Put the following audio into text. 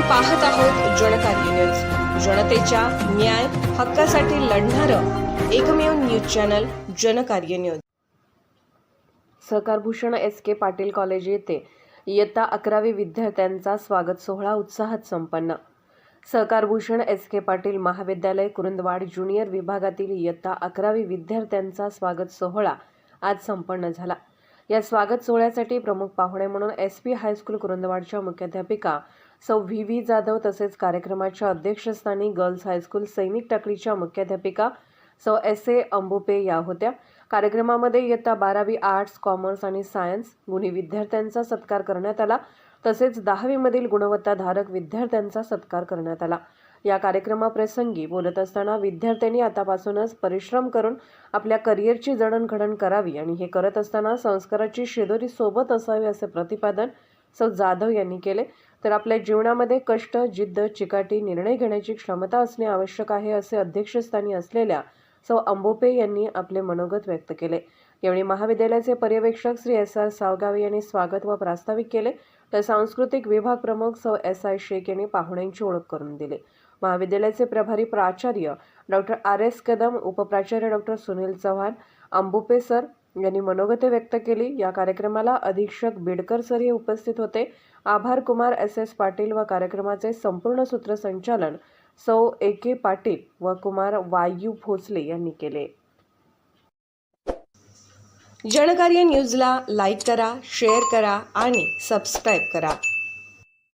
पाहत आहोत जनकार्य न्यूज, जनतेच्या न्याय हक्कासाठी लढणारं एकमेव news channel Janakarya news. Sahakarbhushan S K. Patil college येथे इयत्ता 11वी विद्यार्थ्यांचा स्वागत सोहळा उत्साहात संपन्न। सहकारभूषण एस.के. पाटील महाविद्यालय कुरुंदवाड ज्युनियर विभागातील इयत्ता 11वी विद्यार्थ्यांचा स्वागत सोहळा आज संपन्न झाला। या स्वागत सोहळ्यासाठी प्रमुख पाहुणे म्हणून एस.पी. हायस्कूल कुरुंदवाडच्या मुख्याध्यापिका सौ व्ही. जाधव तसेच कार्यक्रमाच्या अध्यक्षस्थानी गर्ल्स हायस्कूल सैनिक टाकळीच्या मुख्याध्यापिका सौ एस.ए. अंबुपे या होत्या। कार्यक्रमामध्ये इयत्ता 12वी आर्ट्स, कॉमर्स आणि सायन्स गुणी विद्यार्थ्यांचा सत्कार करण्यात आला तसेच 10वी मधील गुणवत्ताधारक विद्यार्थ्यांचा सत्कार करण्यात आला। या कार्यक्रमाप्रसंगी बोलत असताना विद्यार्थ्यांनी आतापासूनच परिश्रम करून आपल्या करिअरची जडणघडण करावी आणि हे करत असताना संस्काराची शिदोरी सोबत असावी असे प्रतिपादन सौ जाधव यांनी केले। तर आपल्या जीवनामध्ये कष्ट, जिद्द, चिकाटी, निर्णय घेण्याची क्षमता असणे आवश्यक आहे असे अध्यक्षस्थानी असलेल्या सौ अंबुपे यांनी आपले मनोगत व्यक्त केले। यावेळी महाविद्यालयाचे पर्यवेक्षक श्री एस.आर. सावगावे यांनी स्वागत व प्रास्ताविक केले तर सांस्कृतिक विभाग प्रमुख सौ एस.आय. शेख यांनी पाहुण्यांची ओळख करून दिली। महाविद्यालयाचे प्रभारी प्राचार्य डॉक्टर आर.एस. कदम, उपप्राचार्य डॉक्टर सुनील चव्हाण, अंबुपे सर यांनी मनोगते व्यक्त केली। या कार्यक्रमाला अधीक्षक बिडकर सर हे उपस्थित होते। आभार कुमार एस.एस. पाटील व कार्यक्रमाचे संपूर्ण सूत्रसंचालन सौ ए.के. पाटील व कुमार वायू भोसले यांनी केले। जनकार्य न्यूजला लाईक करा, शेअर करा आणि सबस्क्राईब करा।